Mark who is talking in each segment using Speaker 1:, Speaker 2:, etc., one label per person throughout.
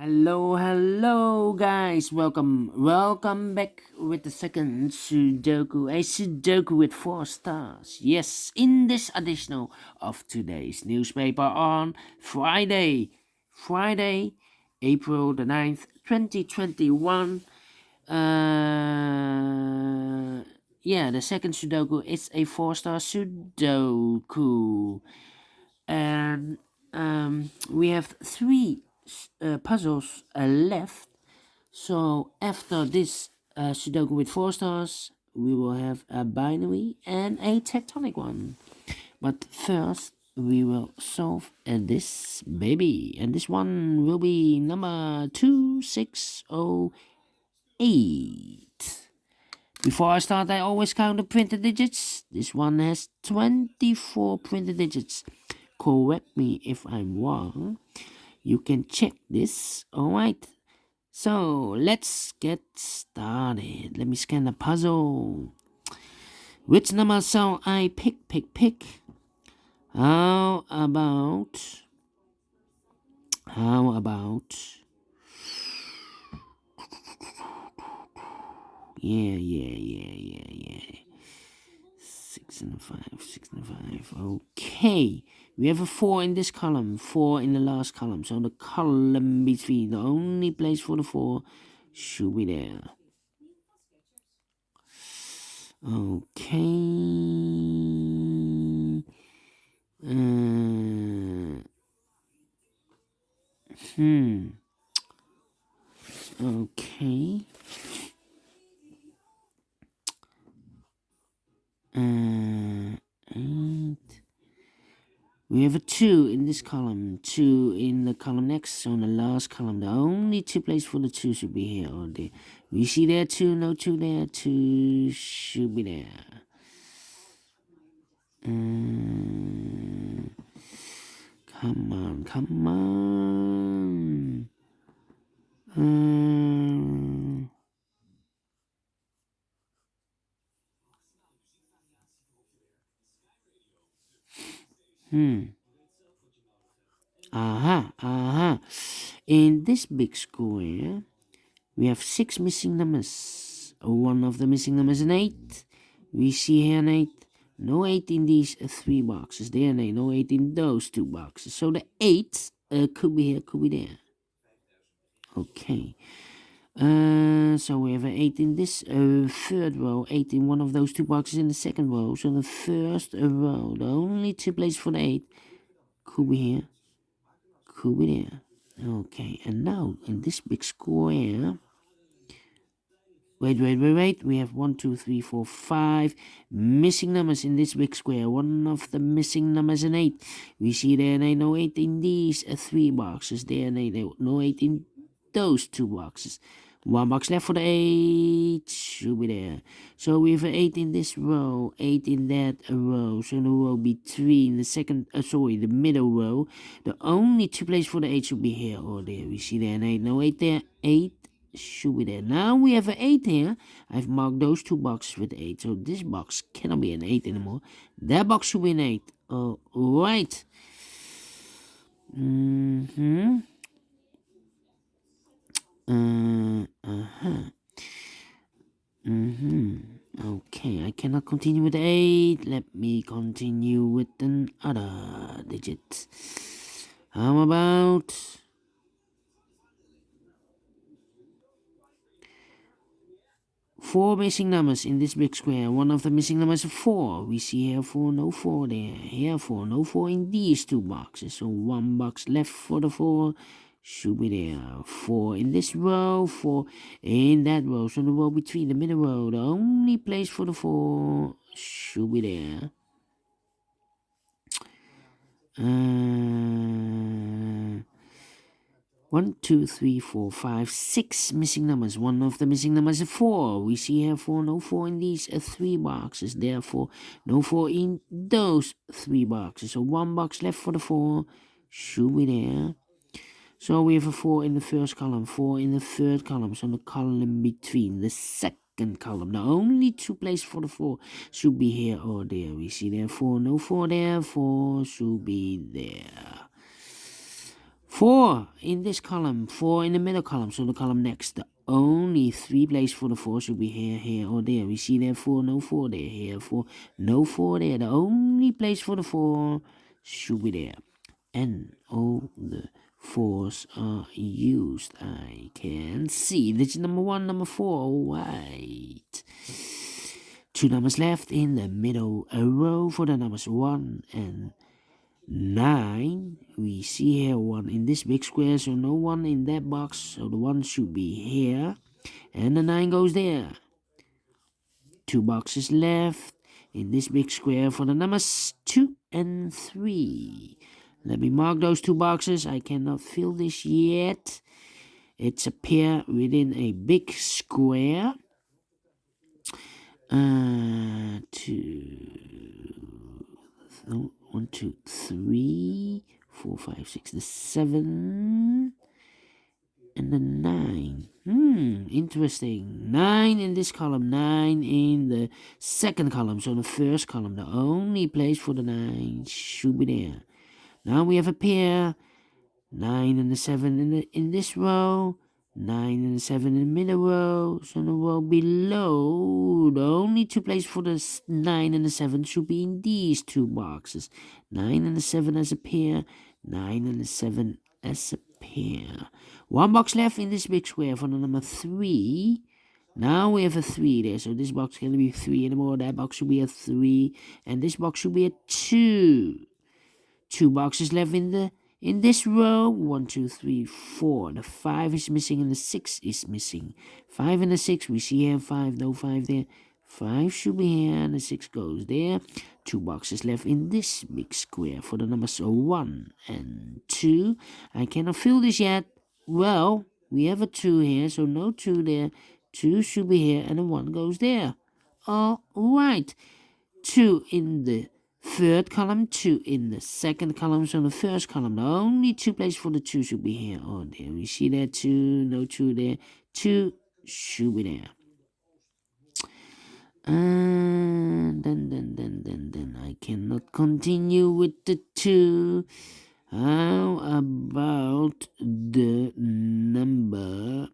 Speaker 1: Hello guys, welcome back with the second Sudoku, a Sudoku with 4 stars. Yes, in this edition of today's newspaper on Friday, April the 9th, 2021. The second Sudoku is a 4 star Sudoku. And we have three puzzles left. So after this Sudoku with 4 stars, we will have a binary and a tectonic one. But first, we will solve this baby, and this one will be number 2608. Before I start, I always count the printed digits. This one has 24 printed digits. Correct me if I'm wrong. You can check this. Alright. So let's get started. Let me scan the puzzle. Which number shall I pick? How about yeah. 6 and 5. Okay. We have a 4 in this column, 4 in the last column. So the column between, the only place for the 4 should be there. Okay. Okay. Eight. We have a 2 in this column, 2 in the column next, so in the last column, the only 2 places for the 2 should be here or there. We see there 2, no 2 there, 2 should be there. Come on. In this big square, we have 6 missing numbers. One of the missing numbers is an 8. We see here an 8. No 8 in these 3 boxes. There, no 8 in those 2 boxes. So the 8 could be here, could be there. Okay. So we have an 8 in this third row, 8 in one of those 2 boxes in the second row. So the first row, the only 2 places for the 8 could be here, could be there. Okay, and now in this big square, wait. We have 1, 2, 3, 4, 5 missing numbers in this big square. One of the missing numbers is an 8. We see there no 8 in these 3 boxes. There no 8 in those 2 boxes. 1 box left for the 8 should be there. So we have an 8 in this row, 8 in that row. So the row between the middle row. The only 2 places for the 8 should be here or there. We see there no 8 there. 8 should be there. Now we have an 8 here. I've marked those 2 boxes with 8. So this box cannot be an 8 anymore. That box should be an 8. Alright. Okay, I cannot continue with 8. Let me continue with another digit. How about 4 missing numbers in this big square? One of the missing numbers is 4. We see here 4, no 4 there. Here 4, no 4 in these 2 boxes. So 1 box left for the 4 should be there. 4 in this row, 4 in that row. So the row between the middle row, the only place for the 4 should be there. 1, 2, 3, 4, 5, 6 missing numbers. One of the missing numbers is 4. We see here 4, no 4 in these 3 boxes. Therefore, no 4 in those 3 boxes. So 1 box left for the 4 should be there. So we have a 4 in the first column, 4 in the third column. So the column between the second column. The only 2 places for the 4 should be here or there. We see there 4, no 4 there. 4 should be there. 4 in this column, 4 in the middle column, so the column next. The only 3 place for the 4 should be here, here, or there. We see there 4, no 4 there, here 4, no 4 there. The only place for the 4 should be there. And all the 4s are used. I can see. Digit number 1, number 4, right. 2 numbers left in the middle row for the numbers 1 and 9. We see here 1 in this big square, so no 1 in that box, so the 1 should be here, and the 9 goes there. 2 boxes left in this big square for the numbers 2 and 3. Let me mark those 2 boxes. I cannot fill this yet. It's a pair within a big square. 1, 2, 3, 4, 5, 6, the 7 and the 9. Interesting. 9 in this column, 9 in the second column, so the first column. The only place for the 9 should be there. Now we have a pair. 9 and the 7 in this row, 9 and the 7 in the middle row, so the row below, the only 2 places for the 9 and the 7 should be in these 2 boxes. 9 and the 7 as a pair, 9 and the 7 as a pair. 1 box left in this big square for the number 3. Now we have a 3 there, so this box can be 3 anymore, that box should be a 3, and this box should be a 2. 2 boxes left in this row. 1, 2, 3, 4. The 5 is missing and the 6 is missing. 5 and the 6. We see here 5. No 5 there. 5 should be here and the 6 goes there. 2 boxes left in this big square for the numbers 1 and 2. I cannot fill this yet. Well, we have a 2 here, so no 2 there. 2 should be here and the 1 goes there. All right. 2 in the third column, 2 in the second column, so the first column, the only 2 places for the 2 should be here. Oh, there we see there 2, no 2 there, 2 should be there. And then I cannot continue with the 2. How about the number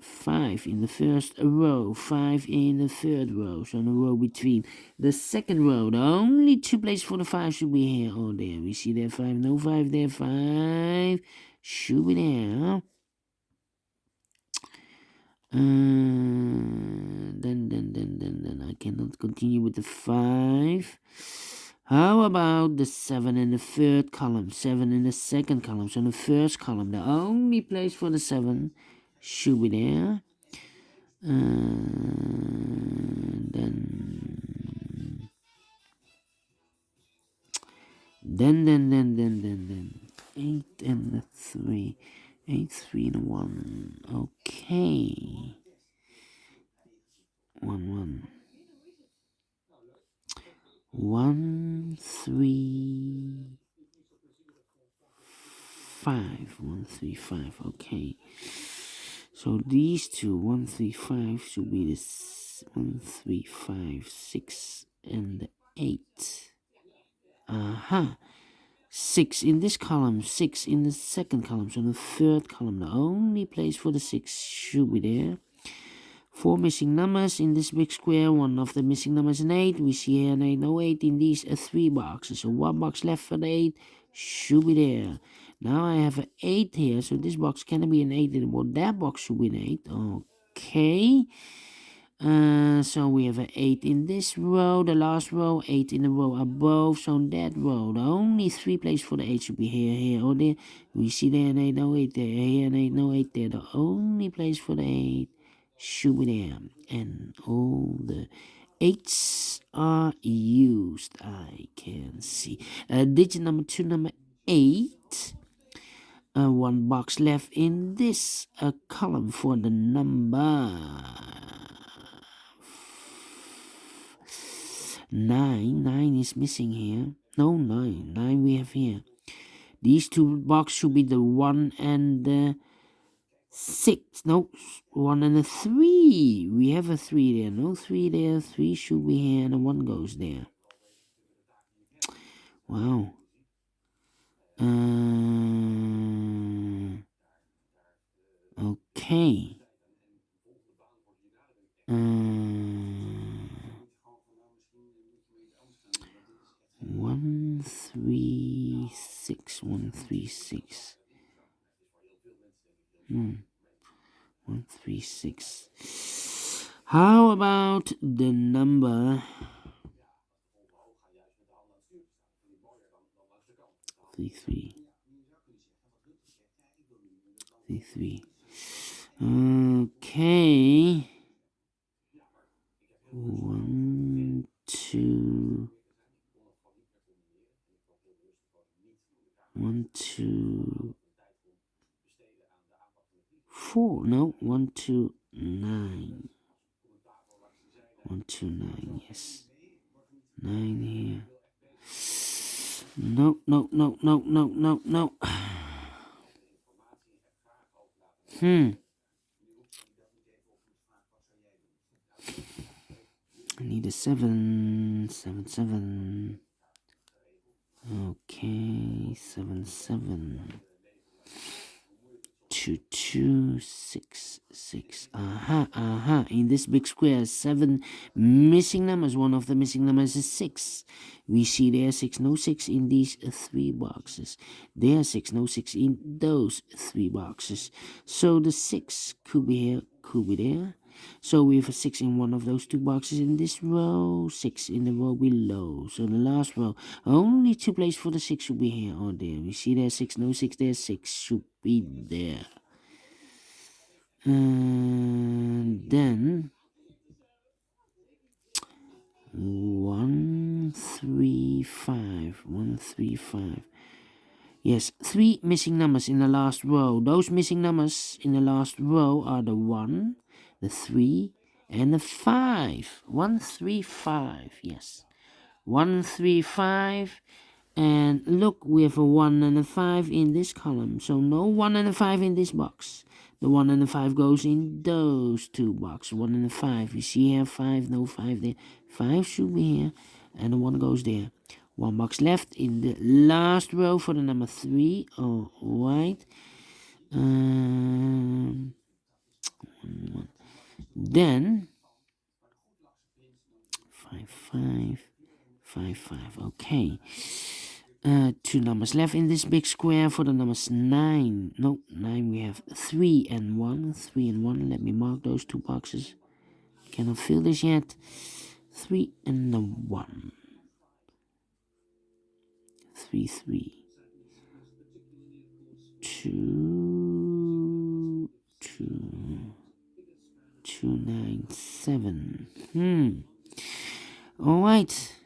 Speaker 1: 5 in the first row, 5 in the third row, so the row between the second row, the only 2 places for the 5 should be here. Oh, there we see there 5, no 5 there, 5 should be there. Then I cannot continue with the 5. How about the 7 in the third column, 7 in the second column, so the first column, the only place for the 7 should be there. Then 8 and the 3, 8, 3 and 1. Okay, 1, 3, 5, 1, 3, 5. Okay, so these two 1, 3, 5 should be this 1, 3, 5, 6 and the 8. 6 in this column, 6 in the second column, so the third column, the only place for the 6 should be there. 4 missing numbers in this big square, 1 of the missing numbers is an 8. We see here an 8, no 8 in these 3 boxes, so 1 box left for the 8 should be there. Now I have an 8 here, so this box cannot be an 8 anymore, that box should be an 8. Okay. So we have an 8 in this row, the last row, 8 in the row above, so that row, the only 3 places for the 8 should be here, here, or there. We see there an 8, no 8 there, here an 8, no 8 there, the only place for the 8 should be there, and all the 8s are used, I can see. Digit number 2, number 8. 1 box left in this column for the number 9. 9 is missing here. No, 9 we have here. These 2 boxes should be the 1 and the 6. No, 1 and the 3. We have a 3 there. No 3 there. 3 should be here and a 1 goes there. Wow. Okay. 136, 136. 136. How about the number 33? 33. Okay. 1, 2. 1, 2, 4. No, 1, 2, 9. 1, 2, 9. Yes. 9 here. No, no, no, no, no, no, no. I need a 7. 7, 7. Okay, 7, 7. 2, 2, 6, 6. In this big square, 7 missing numbers. One of the missing numbers is 6. We see there 6, no 6 in these 3 boxes. There 6, no 6 in those 3 boxes. So the 6 could be here, could be there. So we have a 6 in one of those 2 boxes in this row, 6 in the row below. So the last row, only 2 places for the 6 should be here or there. We see there 6, no 6 there, 6 should be there. And then 135, 135. Yes, 3 missing numbers in the last row. Those missing numbers in the last row are the 1, the 3, and the 5. 135, yes. 135. And look, we have a 1 and a 5 in this column. So no 1 and a 5 in this box. The 1 and the 5 goes in those 2 boxes. 1 and a 5. You see here 5, no 5 there. 5 should be here. And the 1 goes there. 1 box left in the last row for the number 3. All right. Then 5, 5, 5, 5. Okay. 2 numbers left in this big square for the numbers 9. No, 9 we have 3 and 1. 3 and 1. Let me mark those 2 boxes. Cannot fill this yet. 3 and the 1. 3, 3. 2, 2. 2, 9, 7. Alright.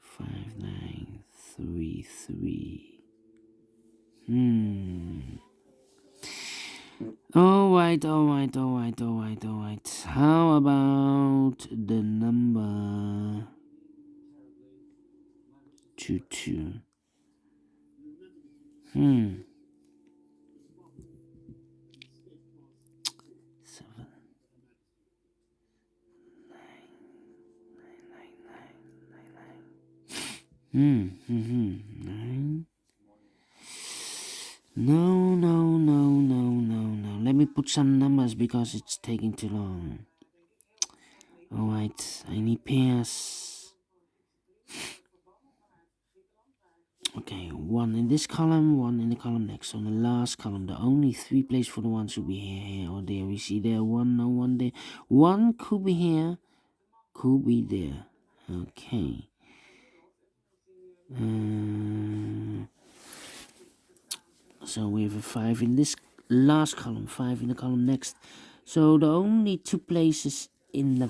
Speaker 1: 5, 9, 3, 3. Alright. How about the number 2, 2? 7. 9. No. Let me put some numbers because it's taking too long. Alright, I need pairs. Okay, 1 in this column, 1 in the column next. On the last column, the only 3 places for the 1 should be here or there. We see there 1, no 1 there. 1 could be here, could be there. Okay. So we have a 5 in this last column, 5 in the column next. So the only 2 places in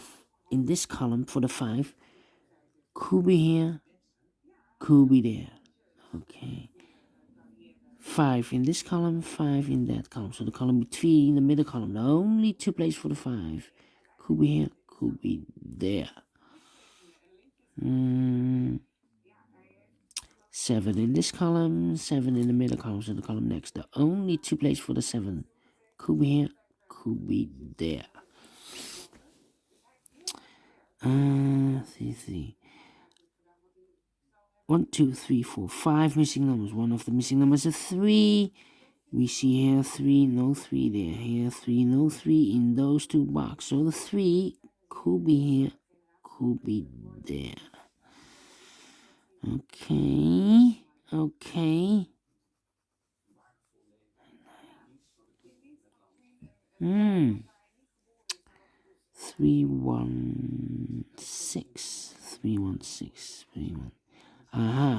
Speaker 1: this column for the 5 could be here, could be there. Okay. 5 in this column, 5 in that column. So the column between the middle column, the only 2 places for the 5 could be here, could be there. 7 in this column, 7 in the middle column, so the column next. The only 2 places for the 7 could be here, could be there. Three. 1, 2, 3, 4, 5 missing numbers. One of the missing numbers is 3. We see here 3, no 3 there. Here 3, no 3 in those two boxes. So the 3 could be here, could be there. Okay. 316.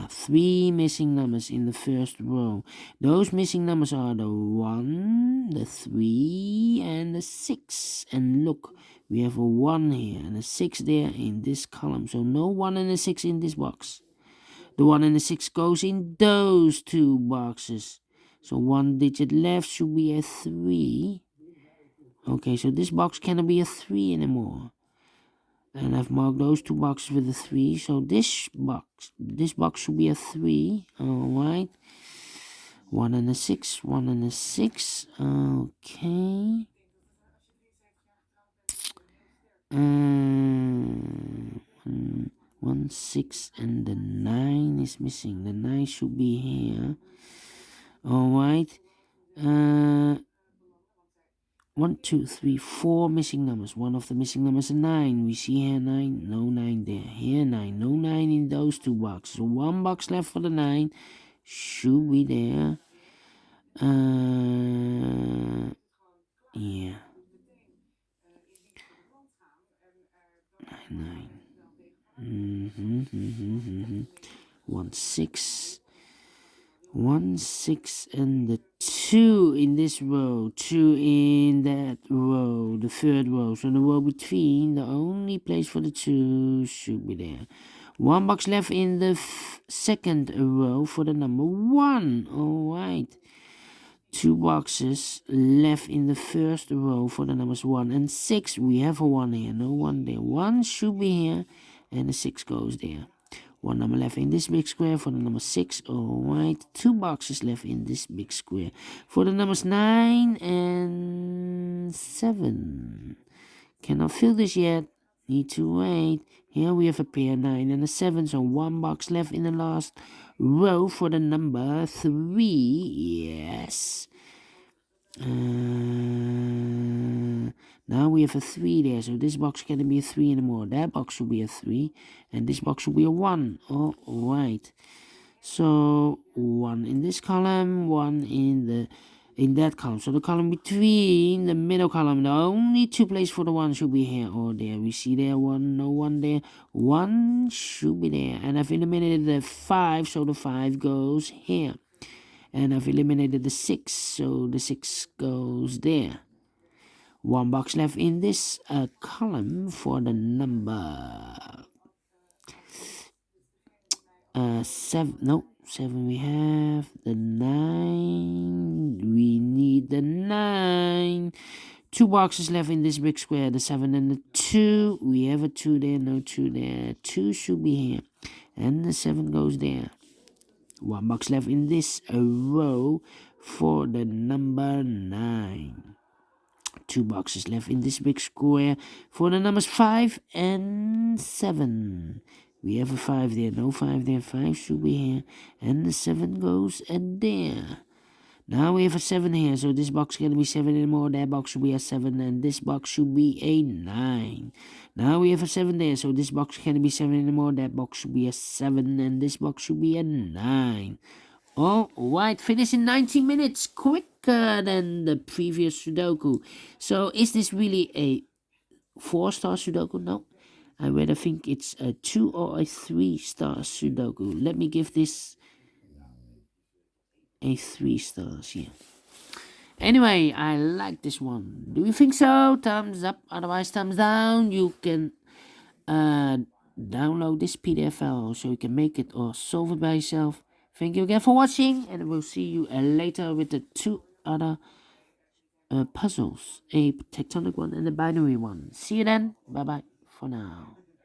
Speaker 1: 3 missing numbers in the first row. Those missing numbers are the 1, the 3, and the 6. And look, we have a 1 here and a 6 there in this column. So no 1 and a 6 in this box. The 1 and the 6 goes in those two boxes. So 1 digit left should be a 3. Okay, so this box cannot be a 3 anymore. And I've marked those two boxes with a 3. So this box should be a 3. Alright. 1 and a 6. 1 and a 6. Okay. 1, 6, and the 9 is missing. The 9 should be here. Alright. 1, 2, 3, 4 missing numbers. One of the missing numbers is 9. We see here 9, no 9 there. Here 9, no 9 in those two boxes. So 1 box left for the 9. Should be there. Yeah. 9. 1, 6. 1, 6, and the 2 in this row, 2 in that row, the third row. So the row between, the only place for the 2 should be there. 1 box left in the second row for the number 1. Alright. 2 boxes left in the first row for the numbers 1 and 6. We have a 1 here, no 1 there. 1 should be here, and the 6 goes there. 1 number left in this big square for the number 6. Alright, 2 boxes left in this big square for the numbers 9 and 7. Cannot fill this yet. Need to wait. Here we have a pair 9 and a 7. So 1 box left in the last row for the number 3. Yes. Now we have a 3 there, so this box can't be a 3 anymore. That box should be a 3, and this box should be a 1. Alright. So 1 in this column, 1 in that column. So the column between the middle column, the only 2 places for the 1 should be here or there. We see there 1, no 1 there. 1 should be there. And I've eliminated the 5, so the 5 goes here. And I've eliminated the 6, so the 6 goes there. 1 box left in this column for the number 7. No, 7 we have. The 9. We need the 9. 2 boxes left in this big square. The 7 and the 2. We have a 2 there, no 2 there. 2 should be here. And the 7 goes there. 1 box left in this row for the number 9. 2 boxes left in this big square for the numbers 5 and 7. We have a 5 there, no 5 there. 5 should be here, and the 7 goes there. Now we have a 7 here, so this box can be 7 anymore. That box should be a 7, and this box should be a 9. Now we have a 7 there, so this box can't be 7 anymore. That box should be a 7, and this box should be a 9. Alright, finish in 90 minutes, quicker than the previous Sudoku. So is this really a 4-star Sudoku? No, I rather think it's a 2 or a 3-star Sudoku. Let me give this a 3 stars here. Anyway, I like this one. Do you think so? Thumbs up, otherwise thumbs down. You can download this PDF file so you can make it or solve it by yourself. Thank you again for watching, and we'll see you later with the 2 other puzzles, a tectonic one and a binary one. See you then. Bye bye for now.